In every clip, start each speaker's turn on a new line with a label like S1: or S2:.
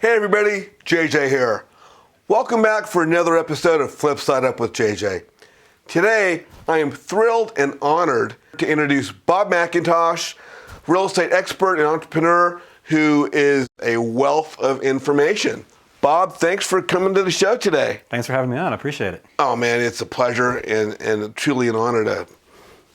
S1: Hey everybody, JJ here. Welcome back for another episode of Flipside Up with JJ. Today, I am thrilled and honored to introduce Bob McIntosh, real estate expert and entrepreneur who is a wealth of information. Bob, thanks for coming to the show today.
S2: Thanks for having me on. I appreciate it.
S1: Oh man, it's a pleasure and truly an honor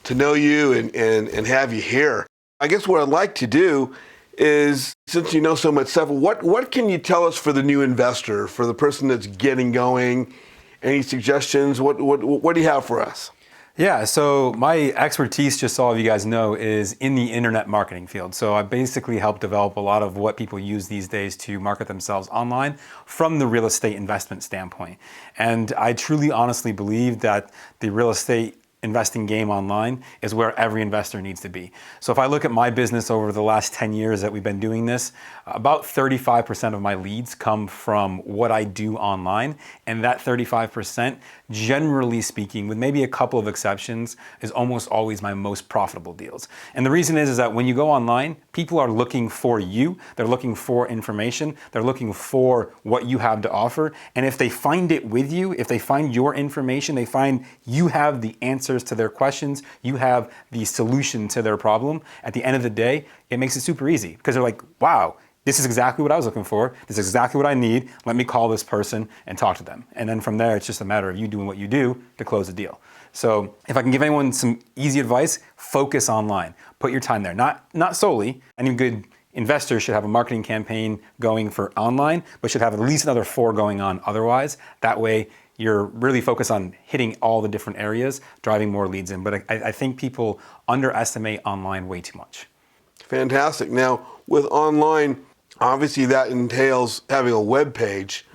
S1: to know you and have you here. I guess what I'd like to do is, since you know so much stuff, what can you tell us for the new investor, for the person that's getting going? Any suggestions? What do you have for us?
S2: Yeah, so my expertise, just so all of you guys know, is in the internet marketing field. So I basically help develop a lot of what people use these days to market themselves online from the real estate investment standpoint. And I truly honestly believe that the real estate investing game online is where every investor needs to be. So if I look at my business over the last 10 years that we've been doing this, about 35% of my leads come from what I do online. And that 35%, generally speaking, with maybe a couple of exceptions, is almost always my most profitable deals. And the reason is that when you go online, people are looking for you, they're looking for information, they're looking for what you have to offer. And if they find it with you, if they find your information, they find you have the answers to their questions, you have the solution to their problem, at the end of the day, it makes it super easy because they're like, wow, this is exactly what I was looking for. This is exactly what I need. Let me call this person and talk to them. And then from there, it's just a matter of you doing what you do to close the deal. So if I can give anyone some easy advice, focus online. Put your time there. Not solely. Any good investor should have a marketing campaign going for online, but should have at least another 4 going on otherwise. That way, you're really focused on hitting all the different areas, driving more leads in. But I think people underestimate online way too much.
S1: Fantastic. Now, with online, obviously that entails having a web page,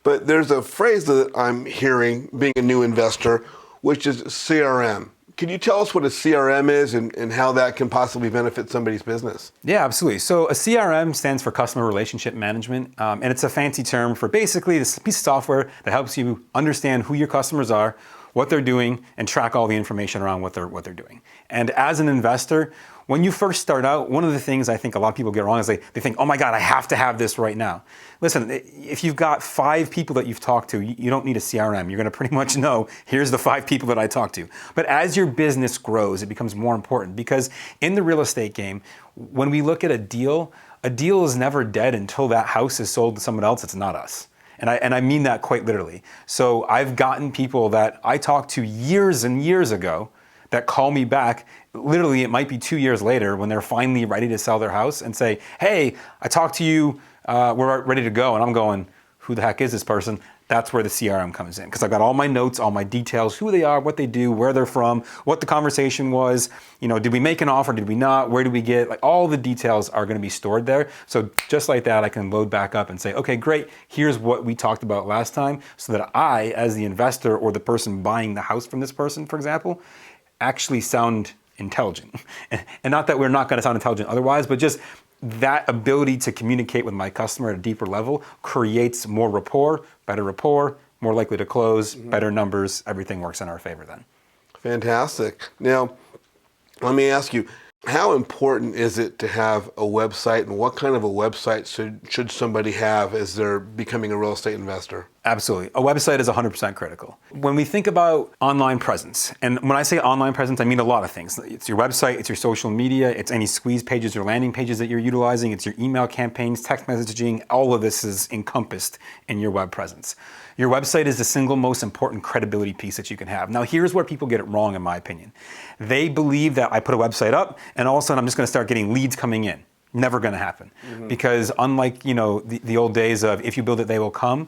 S1: but there's a phrase that I'm hearing being a new investor, which is CRM. Can you tell us what a CRM is and how that can possibly benefit somebody's business?
S2: Yeah, absolutely. So a CRM stands for Customer Relationship Management, and it's a fancy term for basically this piece of software that helps you understand who your customers are, what they're doing, and track all the information around what they're doing. And as an investor, when you first start out, one of the things I think a lot of people get wrong is they think, oh my God, I have to have this right now. Listen, if you've got 5 people that you've talked to, you don't need a CRM. You're going to pretty much know, here's the 5 people that I talked to. But as your business grows, it becomes more important because in the real estate game, when we look at a deal is never dead until that house is sold to someone else. It's not us. And I mean that quite literally. So I've gotten people that I talked to years and years ago that call me back. Literally, it might be 2 years later when they're finally ready to sell their house and say, hey, I talked to you, we're ready to go. And I'm going, who the heck is this person? That's where the CRM comes in. Because I've got all my notes, all my details, who they are, what they do, where they're from, what the conversation was, did we make an offer, did we not, where did we get, all the details are gonna be stored there. So just like that, I can load back up and say, okay, great, here's what we talked about last time, so that I, as the investor or the person buying the house from this person, for example, actually sound intelligent. And not that we're not gonna sound intelligent otherwise, but just that ability to communicate with my customer at a deeper level creates more rapport, more likely to close, better numbers, everything works in our favor then.
S1: Fantastic. Now, let me ask you, how important is it to have a website, and what kind of a website should somebody have as they're becoming a real estate investor?
S2: Absolutely. A website is 100% critical. When we think about online presence, and when I say online presence, I mean a lot of things. It's your website, it's your social media, it's any squeeze pages or landing pages that you're utilizing, it's your email campaigns, text messaging, all of this is encompassed in your web presence. Your website is the single most important credibility piece that you can have. Now, here's where people get it wrong, in my opinion. They believe that I put a website up and all of a sudden I'm just gonna start getting leads coming in. Never gonna happen. Because unlike the old days of if you build it, they will come,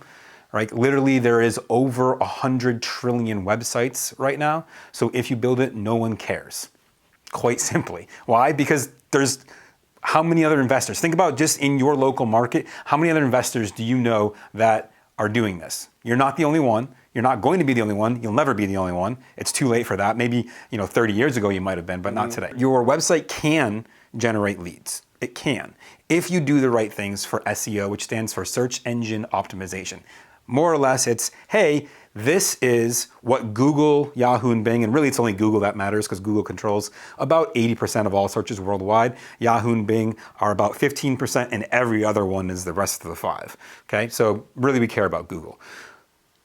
S2: right? Literally, there is over 100 trillion websites right now. So if you build it, no one cares. Quite simply. Why? Because there's how many other investors? Think about just in your local market, how many other investors do you know that are doing this? You're not the only one. You're not going to be the only one. You'll never be the only one. It's too late for that. Maybe 30 years ago you might have been, but not today. Your website can generate leads. It can. If you do the right things for SEO, which stands for search engine optimization. More or less, it's, hey, this is what Google, Yahoo, and Bing, and really it's only Google that matters because Google controls about 80% of all searches worldwide. Yahoo and Bing are about 15%, and every other one is the rest of the 5. Okay, so really we care about Google.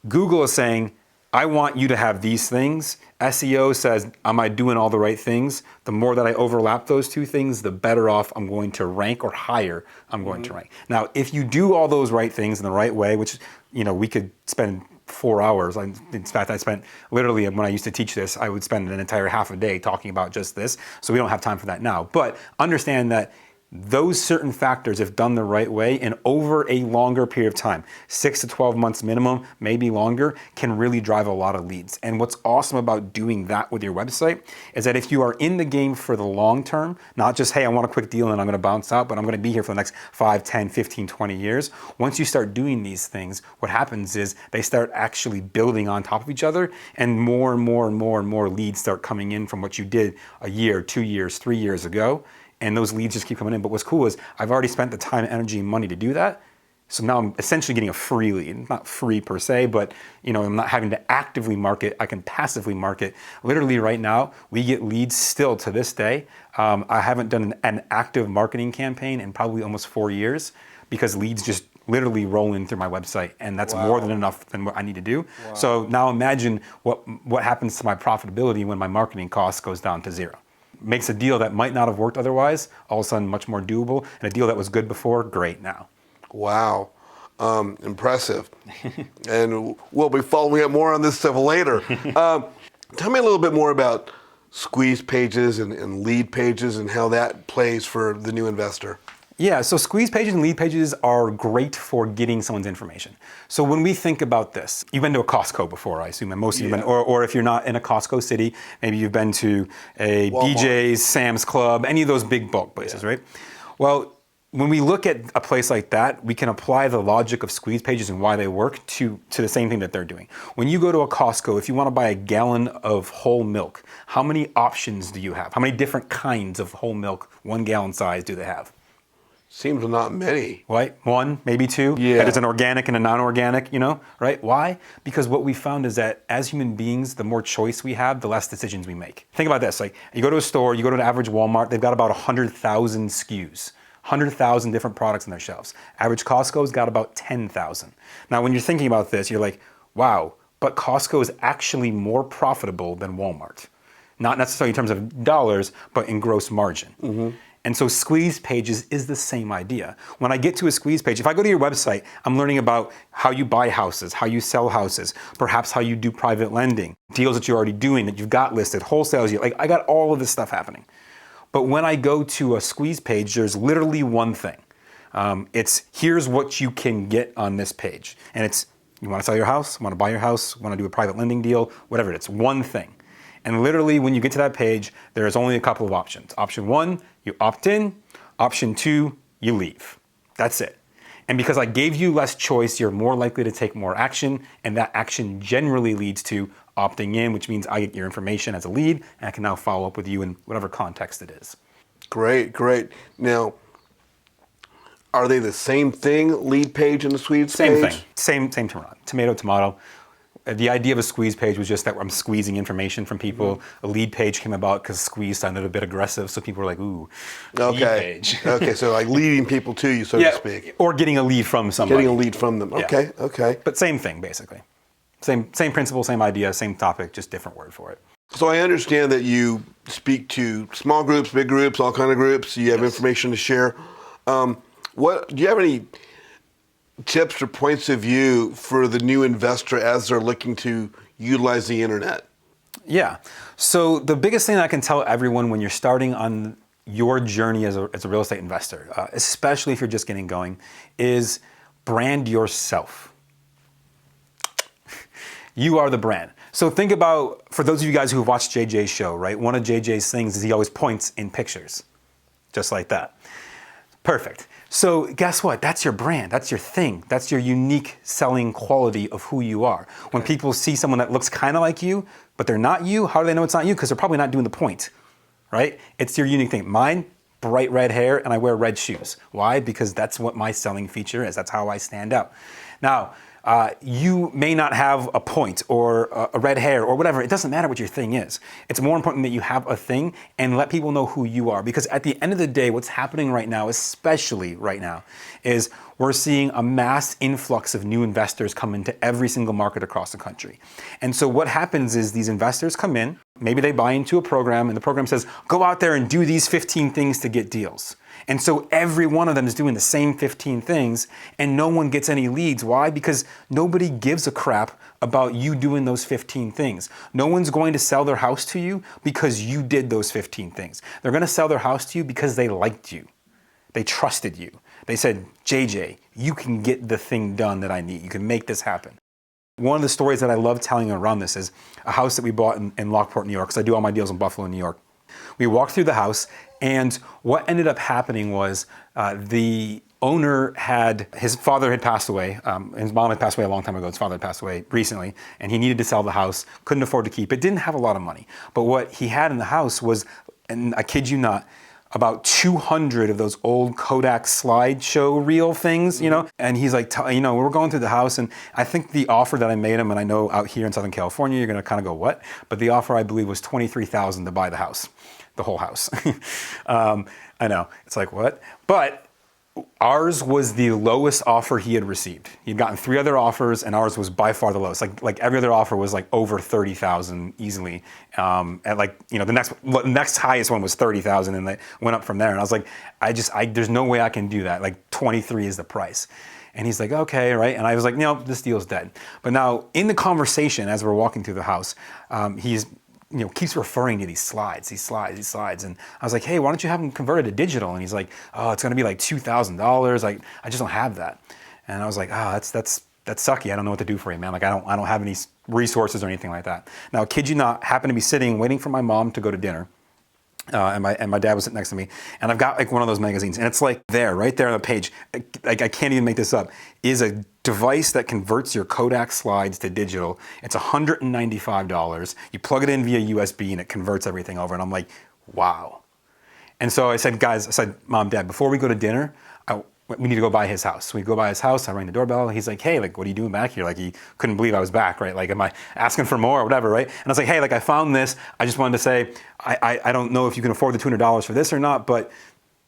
S2: Google is saying, I want you to have these things. SEO says, am I doing all the right things? The more that I overlap those two things, the better off I'm going to rank, or higher I'm going to rank. Now, if you do all those right things in the right way, which, we could spend 4 hours. In fact, I spent literally, when I used to teach this, I would spend an entire half a day talking about just this. So we don't have time for that now. But understand that those certain factors, if done the right way and over a longer period of time, 6 to 12 months minimum, maybe longer, can really drive a lot of leads. And what's awesome about doing that with your website is that if you are in the game for the long term, not just, hey, I want a quick deal and I'm going to bounce out, but I'm going to be here for the next 5, 10, 15, 20 years. Once you start doing these things, what happens is they start actually building on top of each other, and more and more and more and more leads start coming in from what you did a year, 2 years, 3 years ago. And those leads just keep coming in. But what's cool is I've already spent the time, energy, and money to do that. So now I'm essentially getting a free lead. Not free per se, but I'm not having to actively market. I can passively market. Literally right now, we get leads still to this day. I haven't done an active marketing campaign in probably almost 4 years, because leads just literally roll in through my website, and that's more than enough than what I need to do. Wow. So now imagine what happens to my profitability when my marketing cost goes down to 0. Makes a deal that might not have worked otherwise all of a sudden much more doable, and a deal that was good before, great now.
S1: Wow. Impressive. And we'll be following up more on this stuff later. Tell me a little bit more about squeeze pages and lead pages and how that plays for the new investor.
S2: Yeah, so squeeze pages and lead pages are great for getting someone's information. So when we think about this, you've been to a Costco before, I assume, and most of you have been, or if you're not in a Costco city, maybe you've been to a Walmart, BJ's, Sam's Club, any of those big bulk places, right? Well, when we look at a place like that, we can apply the logic of squeeze pages and why they work to the same thing that they're doing. When you go to a Costco, if you want to buy a gallon of whole milk, how many options do you have? How many different kinds of whole milk, 1 gallon size, do they have?
S1: Seems not many.
S2: Right? 1, maybe 2.
S1: Yeah.
S2: That is an organic and a non-organic, right? Why? Because what we found is that as human beings, the more choice we have, the less decisions we make. Think about this. Like, you go to a store, you go to an average Walmart, they've got about 100,000 SKUs. 100,000 different products on their shelves. Average Costco's got about 10,000. Now, when you're thinking about this, you're like, wow, but Costco is actually more profitable than Walmart. Not necessarily in terms of dollars, but in gross margin. Mm-hmm. And so squeeze pages is the same idea. When I get to a squeeze page, if I go to your website, I'm learning about how you buy houses, how you sell houses, perhaps how you do private lending, deals that you're already doing, that you've got listed, wholesales. Like, I got all of this stuff happening. But when I go to a squeeze page, there's literally one thing. It's here's what you can get on this page. And it's, you want to sell your house, want to buy your house, want to do a private lending deal, whatever it is, one thing. And literally, when you get to that page, there's only a couple of options. Option 1, you opt in. Option 2, you leave. That's it. And because I gave you less choice, you're more likely to take more action, and that action generally leads to opting in, which means I get your information as a lead, and I can now follow up with you in whatever context it is.
S1: Great, great. Now, are they the same thing, lead page and the squeeze page?
S2: Same thing. Same tomato. The idea of a squeeze page was just that I'm squeezing information from people. Mm-hmm. A lead page came about because squeeze sounded a bit aggressive, so people were like, ooh, lead page.
S1: Okay, so like leading people to you, so to speak.
S2: Or getting a lead from somebody.
S1: Getting a lead from them. Okay, yeah. Okay.
S2: But same thing, basically. Same principle, same idea, same topic, just different word for it.
S1: So I understand that you speak to small groups, big groups, all kind of groups. You have information to share. Do you have any tips or points of view for the new investor as they're looking to utilize the internet?
S2: Yeah. So the biggest thing I can tell everyone when you're starting on your journey as a real estate investor, especially if you're just getting going, is brand yourself. You are the brand. So think about, for those of you guys who have watched JJ's show, right? One of JJ's things is he always points in pictures, just like that. Perfect. So guess what? That's your brand. That's your thing. That's your unique selling quality of who you are. When people see someone that looks kind of like you, but they're not you, how do they know it's not you? Because they're probably not doing the point, right? It's your unique thing. Mine, bright red hair, and I wear red shoes. Why? Because that's what my selling feature is. That's how I stand out. Now, you may not have a point or a red hair or whatever. It doesn't matter what your thing is. It's more important that you have a thing and let people know who you are. Because at the end of the day, what's happening right now, especially right now, is we're seeing a mass influx of new investors come into every single market across the country. And so what happens is these investors come in, maybe they buy into a program, and the program says, go out there and do these 15 things to get deals. And so every one of them is doing the same 15 things, and no one gets any leads. Why? Because nobody gives a crap about you doing those 15 things. No one's going to sell their house to you because you did those 15 things. They're going to sell their house to you because they liked you. They trusted you. They said, JJ, you can get the thing done that I need. You can make this happen. One of the stories that I love telling around this is a house that we bought in Lockport, New York, because I do all my deals in Buffalo, New York. We walked through the house, and what ended up happening was the owner his father had passed away. His mom had passed away a long time ago. His father had passed away recently, and he needed to sell the house, couldn't afford to keep it, didn't have a lot of money. But what he had in the house was, and I kid you not, about 200 of those old Kodak slideshow reel things, and he's like, we're going through the house, and I think the offer that I made him, and I know out here in Southern California, you're gonna kind of go, what? But the offer, I believe, was $23,000 to buy the house, the whole house. I know, it's like, what? But ours was the lowest offer he had received. He'd gotten 3 other offers, and ours was by far the lowest. Like every other offer was like over 30,000 easily. And the next highest one was 30,000, and they went up from there. And I was like, there's no way I can do that. Like 23 is the price. And he's like, okay, right. And I was like, no, this deal's dead. But now in the conversation as we're walking through the house, he's keeps referring to these slides. And I was like, hey, why don't you have them converted to digital? And he's like, oh, it's gonna be like $2,000. Like, I just don't have that. And I was like, that's sucky. I don't know what to do for you, man. Like, I don't have any resources or anything like that. Now, kid you not, happened to be sitting, waiting for my mom to go to dinner. And my dad was sitting next to me, and I've got like one of those magazines, and it's like right there on the page, like I can't even make this up, is a device that converts your Kodak slides to digital. It's $195. You plug it in via USB, and it converts everything over. And I'm like, wow. And so I said, Mom, Dad, before we go to dinner, we need to go by his house. So we go by his house, I rang the doorbell, he's like, hey, like, what are you doing back here? Like, he couldn't believe I was back, right? Like, am I asking for more or whatever, right? And I was like, hey, like, I found this. I just wanted to say, I don't know if you can afford the $200 for this or not, but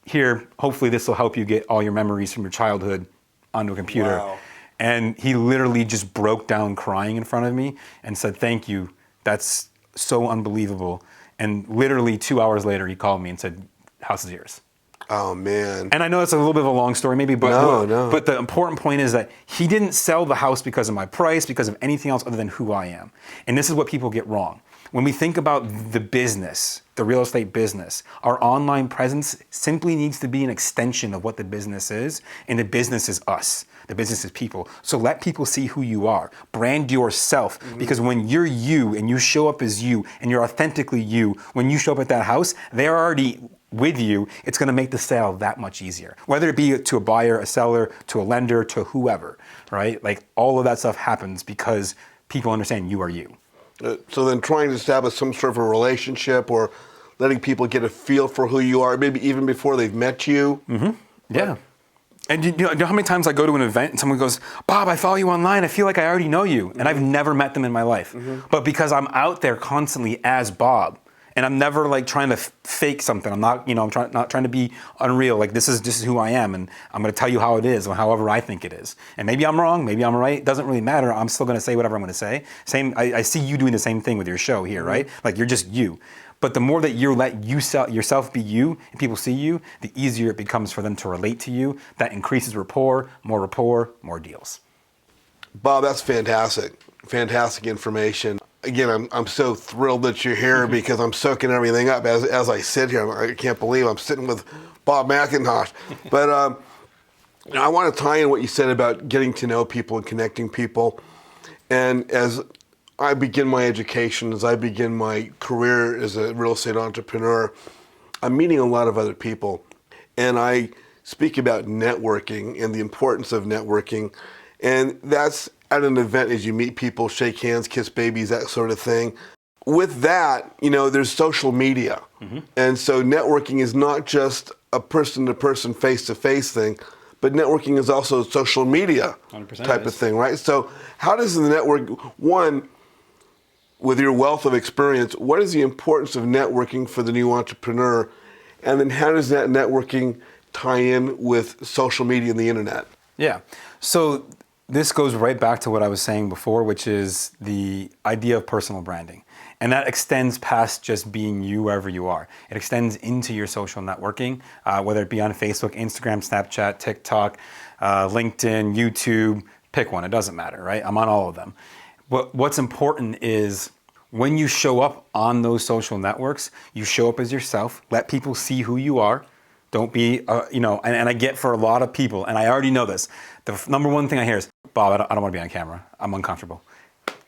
S2: here, hopefully this will help you get all your memories from your childhood onto a computer.
S1: Wow.
S2: And he literally just broke down crying in front of me and said, thank you. That's so unbelievable. And literally 2 hours later, he called me and said, house is yours.
S1: Oh, man.
S2: And I know it's a little bit of a long story maybe, but
S1: No.
S2: But the important point is that he didn't sell the house because of my price, because of anything else other than who I am. And this is what people get wrong. When we think about the business, the real estate business, our online presence simply needs to be an extension of what the business is, and the business is us. The business is people. So let people see who you are. Brand yourself, because when you're you and you show up as you and you're authentically you, when you show up at that house, they're already with you. It's going to make the sale that much easier. Whether it be to a buyer, a seller, to a lender, to whoever, right? Like all of that stuff happens because people understand you are you.
S1: So then trying to establish some sort of a relationship or letting people get a feel for who you are, maybe even before they've met you.
S2: Mm-hmm. Yeah. And you know how many times I go to an event and someone goes, Bob, I follow you online. I feel like I already know you. And I've never met them in my life. But because I'm out there constantly as Bob, and I'm never like trying to fake something. I'm not, not trying to be unreal. Like this is who I am, and I'm going to tell you how it is, or however I think it is. And maybe I'm wrong, maybe I'm right. It doesn't really matter. I'm still going to say whatever I'm going to say. I see you doing the same thing with your show here, right? Like you're just you. But the more that you let yourself be you, and people see you, the easier it becomes for them to relate to you. That increases rapport, more deals.
S1: Bob, that's fantastic. Fantastic information. Again, I'm so thrilled that you're here because I'm soaking everything up as I sit here. I can't believe I'm sitting with Bob McIntosh. But I want to tie in what you said about getting to know people and connecting people. And as I begin my education, as I begin my career as a real estate entrepreneur, I'm meeting a lot of other people. And I speak about networking and the importance of networking. And that's at an event as you meet people, shake hands, kiss babies, that sort of thing. With that, there's social media. And so networking is not just a person-to-person, face-to-face thing, but but networking is also social media
S2: 100%
S1: type of thing, right? So how does the network, one, with your wealth of experience, what is the importance of networking for the new entrepreneur? And then how does that networking tie in with social media and the internet?
S2: Yeah. So this goes right back to what I was saying before, which is the idea of personal branding. And that extends past just being you wherever you are. It extends into your social networking, whether it be on Facebook, Instagram, Snapchat, TikTok, LinkedIn, YouTube, pick one, it doesn't matter, right? I'm on all of them. But what's important is when you show up on those social networks, you show up as yourself, let people see who you are. Don't be, and I get for a lot of people, and I already know this, the number one thing I hear is, Bob, I don't want to be on camera. I'm uncomfortable.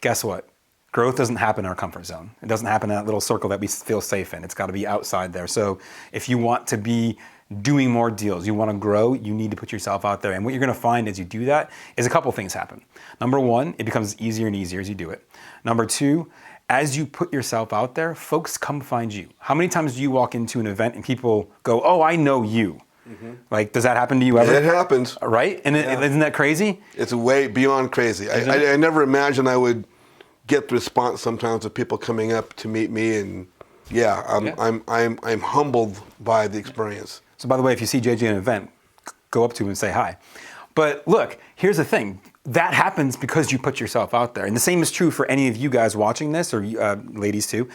S2: Guess what? Growth doesn't happen in our comfort zone. It doesn't happen in that little circle that we feel safe in. It's got to be outside there. So if you want to be doing more deals, you want to grow, you need to put yourself out there. And what you're going to find as you do that is a couple things happen. Number one, it becomes easier and easier as you do it. Number two, as you put yourself out there, folks come find you. How many times do you walk into an event and people go, oh, I know you? Mm-hmm. Like, does that happen to you ever?
S1: It happens.
S2: Right? And isn't that crazy?
S1: It's way beyond crazy. I never imagined I would get the response sometimes of people coming up to meet me, and I'm humbled by the experience.
S2: So by the way, if you see JJ in an event, go up to him and say hi. But look, here's the thing. That happens because you put yourself out there. And the same is true for any of you guys watching this, or ladies too.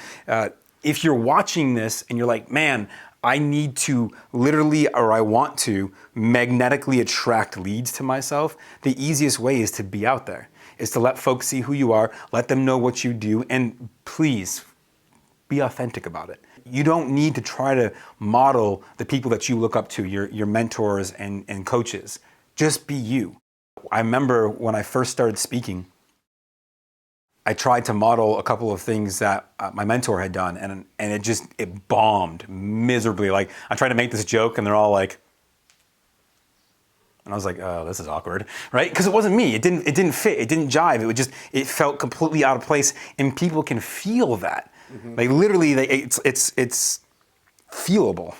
S2: If you're watching this and you're like, man, I need to literally, or I want to magnetically attract leads to myself, the easiest way is to be out there, is to let folks see who you are, let them know what you do, and please be authentic about it. You don't need to try to model the people that you look up to, your mentors and coaches. Just be you. I remember when I first started speaking, I tried to model a couple of things that my mentor had done, and it bombed miserably. Like, I tried to make this joke, and they're all like, and I was like, oh, this is awkward, right? Because it wasn't me. It didn't fit. It didn't jive. It felt completely out of place, and people can feel that. Mm-hmm. Like, literally, it's feelable,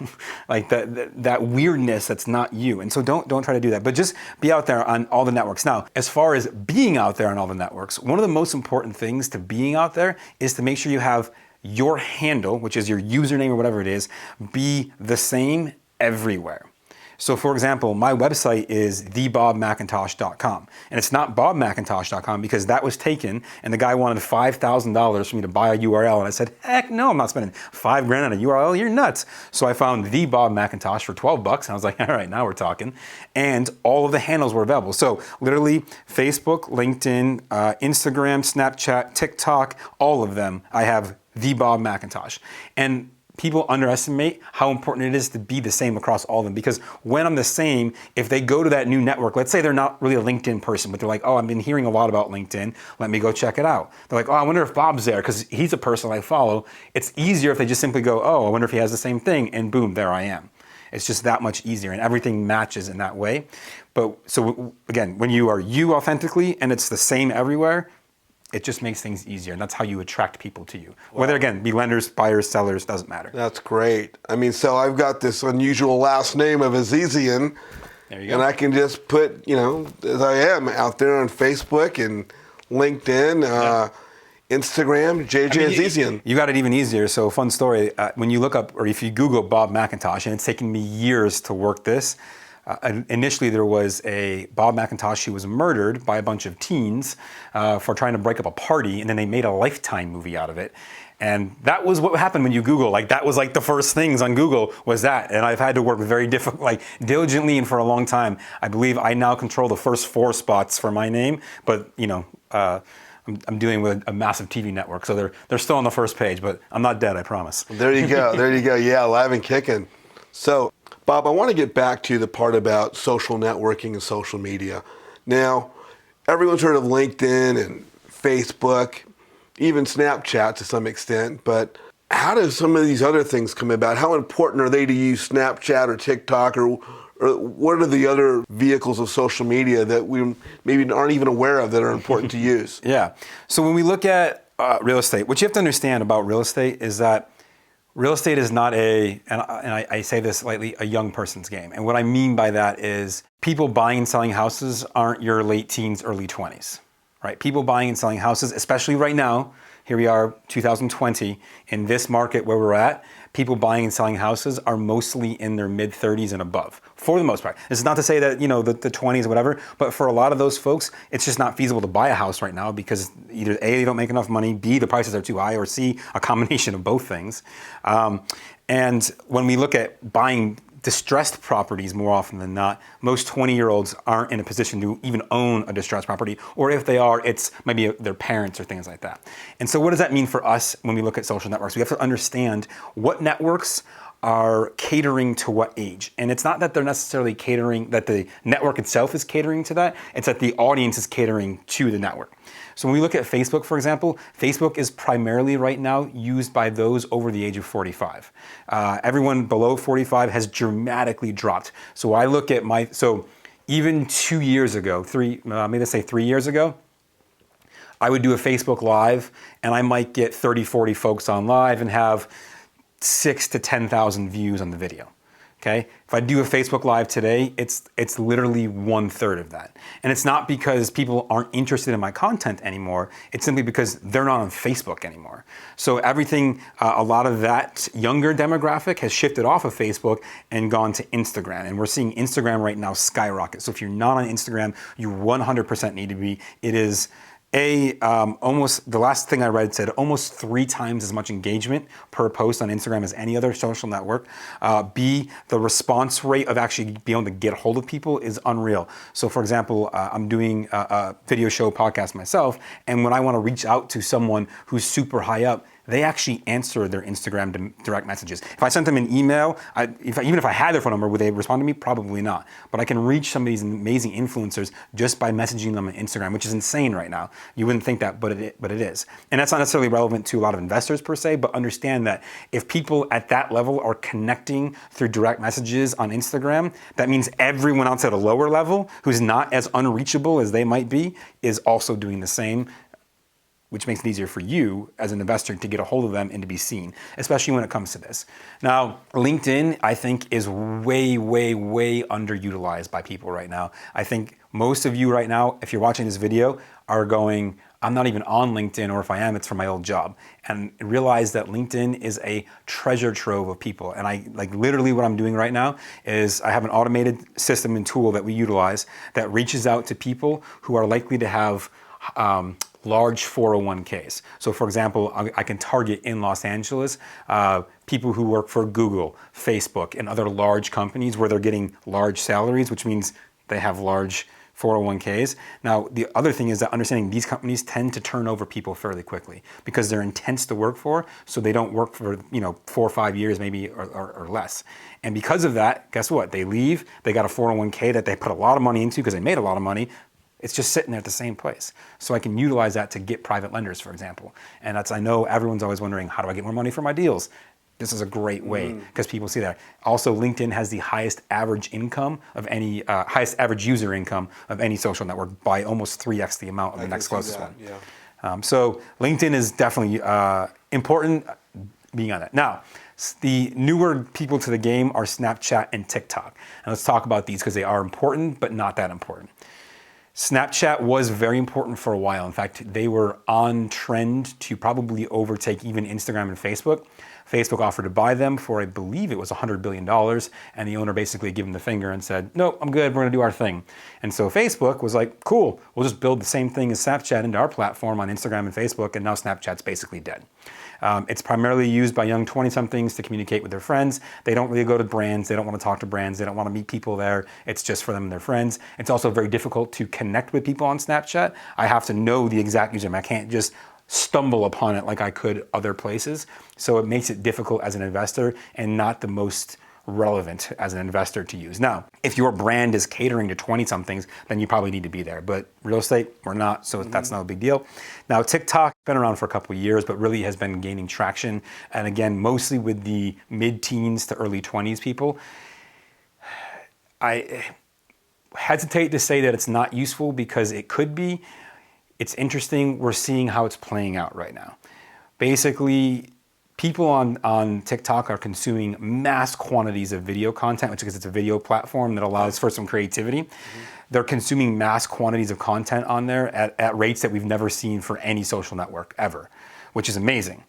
S2: like that weirdness that's not you. And so don't try to do that, but just be out there on all the networks. Now, as far as being out there on all the networks, one of the most important things to being out there is to make sure you have your handle, which is your username or whatever it is, be the same everywhere. So for example, my website is thebobmcintosh.com, and it's not bobmcintosh.com because that was taken and the guy wanted $5,000 for me to buy a URL, and I said, heck no, I'm not spending $5,000 on a URL, you're nuts. So I found the Bob McIntosh for $12, and I was like, all right, now we're talking. And all of the handles were available. So literally Facebook, LinkedIn, Instagram, Snapchat, TikTok, all of them, I have the Bob McIntosh. And people underestimate how important it is to be the same across all of them, because when I'm the same, if they go to that new network, let's say they're not really a LinkedIn person, but they're like, oh, I've been hearing a lot about LinkedIn, let me go check it out. They're like, oh, I wonder if Bob's there because he's a person I follow. It's easier if they just simply go, oh, I wonder if he has the same thing, and boom, there I am. It's just that much easier, and everything matches in that way. But so again, when you are you authentically and it's the same everywhere, it just makes things easier, and that's how you attract people to you. Wow. Whether, again, be lenders, buyers, sellers, doesn't matter.
S1: That's great. I mean, so I've got this unusual last name of Azizian,
S2: there you go.
S1: And I can just put, as I am out there on Facebook and LinkedIn, Instagram, JJ Azizian.
S2: You got it even easier. So fun story, when you look up, or if you Google Bob McIntosh, and it's taken me years to work this, initially there was a Bob McIntosh who was murdered by a bunch of teens for trying to break up a party, and then they made a Lifetime movie out of it. And that was what happened when you Google. Like, that was like the first things on Google was that. And I've had to work very diligently and for a long time. I believe I now control the first 4 spots for my name, but I'm dealing with a massive TV network, so they're still on the first page, but I'm not dead, I promise.
S1: There you go. There you go. Yeah, live and kicking. So, Bob, I want to get back to the part about social networking and social media. Now, everyone's heard of LinkedIn and Facebook, even Snapchat to some extent, but how do some of these other things come about? How important are they to use Snapchat or TikTok, or what are the other vehicles of social media that we maybe aren't even aware of that are important to use?
S2: Yeah. So when we look at real estate, what you have to understand about real estate is that Real estate is not I say this lightly, a young person's game. And what I mean by that is people buying and selling houses aren't your late teens, early 20s, right? People buying and selling houses, especially right now, here we are, 2020, in this market where we're at, people buying and selling houses are mostly in their mid 30s and above, for the most part. This is not to say that, the 20s or whatever, but for a lot of those folks, it's just not feasible to buy a house right now because either A, they don't make enough money, B, the prices are too high, or C, a combination of both things. And when we look at buying distressed properties more often than not, most 20-year-olds aren't in a position to even own a distressed property, or if they are, it's maybe their parents or things like that. And so what does that mean for us when we look at social networks? We have to understand what networks are catering to what age. And it's not that they're necessarily catering, that the network itself is catering to that, it's that the audience is catering to the network. So when we look at Facebook, for example, Facebook is primarily right now used by those over the age of 45. Everyone below 45 has dramatically dropped. So I look at even 2 years ago, maybe say 3 years ago, I would do a Facebook Live and I might get 30, 40 folks on live and have 6,000 to 10,000 views on the video. Okay? If I do a Facebook Live today, it's literally 1/3 of that. And it's not because people aren't interested in my content anymore, it's simply because they're not on Facebook anymore. So everything, a lot of that younger demographic has shifted off of Facebook and gone to Instagram. And we're seeing Instagram right now skyrocket. So if you're not on Instagram, you 100% need to be. It is almost, the last thing I read said almost 3 times as much engagement per post on Instagram as any other social network. B, the response rate of actually being able to get a hold of people is unreal. So for example, I'm doing a video show podcast myself, and when I want to reach out to someone who's super high up, they actually answer their Instagram direct messages. If I sent them an email, even if I had their phone number, would they respond to me? Probably not. But I can reach some of these amazing influencers just by messaging them on Instagram, which is insane right now. You wouldn't think that, but it is. And that's not necessarily relevant to a lot of investors per se, but understand that if people at that level are connecting through direct messages on Instagram, that means everyone else at a lower level who's not as unreachable as they might be is also doing the same, which makes it easier for you as an investor to get a hold of them and to be seen, especially when it comes to this. Now, LinkedIn, I think, is way, way, way underutilized by people right now. I think most of you right now, if you're watching this video, are going, I'm not even on LinkedIn, or if I am, it's for my old job. And realize that LinkedIn is a treasure trove of people. And literally what I'm doing right now is I have an automated system and tool that we utilize that reaches out to people who are likely to have large 401ks. So for example, I can target in Los Angeles people who work for Google, Facebook, and other large companies where they're getting large salaries, which means they have large 401ks. Now, the other thing is that understanding these companies tend to turn over people fairly quickly because they're intense to work for, so they don't work for 4 or 5 years maybe or less. And because of that, guess what? They leave, they got a 401k that they put a lot of money into because they made a lot of money. It's just sitting there at the same place. So I can utilize that to get private lenders, for example. And I know everyone's always wondering, how do I get more money for my deals? This is a great way because people see that. Also, LinkedIn has the highest average income of any, highest average user income of any social network by almost 3x the amount of the next closest one. Yeah. So LinkedIn is definitely important being on it. Now, the newer people to the game are Snapchat and TikTok. And let's talk about these because they are important, but not that important. Snapchat was very important for a while. In fact, they were on trend to probably overtake even Instagram and Facebook. Facebook offered to buy them for, I believe it was $100 billion, and the owner basically gave him the finger and said, no, I'm good, we're gonna do our thing. And so Facebook was like, cool, we'll just build the same thing as Snapchat into our platform on Instagram and Facebook, and now Snapchat's basically dead. It's primarily used by young 20-somethings to communicate with their friends. They don't really go to brands. They don't want to talk to brands. They don't want to meet people there. It's just for them and their friends. It's also very difficult to connect with people on Snapchat. I have to know the exact username. I can't just stumble upon it like I could other places. So it makes it difficult as an investor and not the most relevant as an investor to use. Now, if your brand is catering to 20-somethings, then you probably need to be there. But real estate, we're not, so that's not a big deal. Now, TikTok, been around for a couple of years, but really has been gaining traction. And again, mostly with the mid-teens to early 20s people. I hesitate to say that it's not useful because it could be. It's interesting. We're seeing how it's playing out right now. Basically, people on TikTok are consuming mass quantities of video content, which is because it's a video platform that allows for some creativity. They're consuming mass quantities of content on there at rates that we've never seen for any social network ever, which is amazing.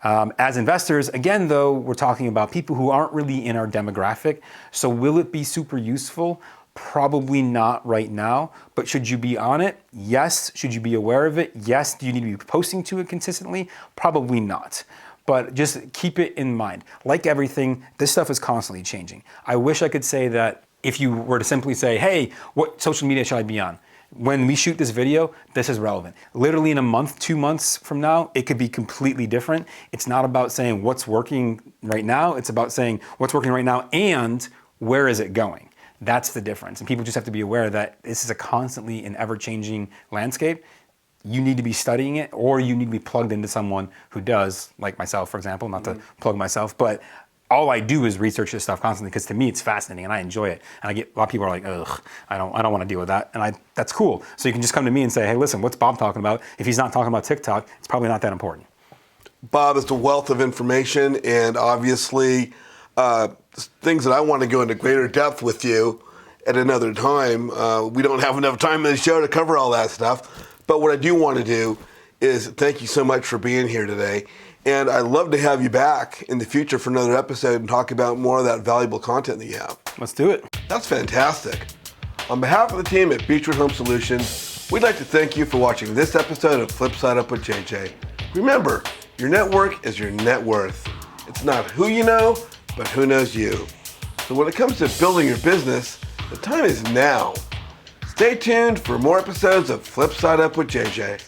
S2: As investors, again, though, we're talking about people who aren't really in our demographic. So will it be super useful? Probably not right now, but should you be on it? Yes. Should you be aware of it? Yes. Do you need to be posting to it consistently? Probably not. But just keep it in mind. Like everything, this stuff is constantly changing. I wish I could say that if you were to simply say, hey, what social media should I be on? When we shoot this video, this is relevant. Literally in a month, 2 months from now, it could be completely different. It's not about saying what's working right now. It's about saying what's working right now and where is it going. That's the difference. And people just have to be aware that this is a constantly and ever-changing landscape. You need to be studying it, or you need to be plugged into someone who does, like myself, for example, not to plug myself, but all I do is research this stuff constantly because to me it's fascinating and I enjoy it. And I get a lot of people are like, ugh, I don't want to deal with that. And that's cool. So you can just come to me and say, hey, listen, what's Bob talking about? If he's not talking about TikTok, it's probably not that important.
S1: Bob is a wealth of information, and obviously things that I want to go into greater depth with you at another time. We don't have enough time in the show to cover all that stuff. But what I do want to do is thank you so much for being here today. And I'd love to have you back in the future for another episode and talk about more of that valuable content that you have.
S2: Let's do it.
S1: That's fantastic. On behalf of the team at Beechwood Home Solutions, we'd like to thank you for watching this episode of Flipside Up with JJ. Remember, your network is your net worth. It's not who you know, but who knows you. So when it comes to building your business, the time is now. Stay tuned for more episodes of Flipside Up with JJ.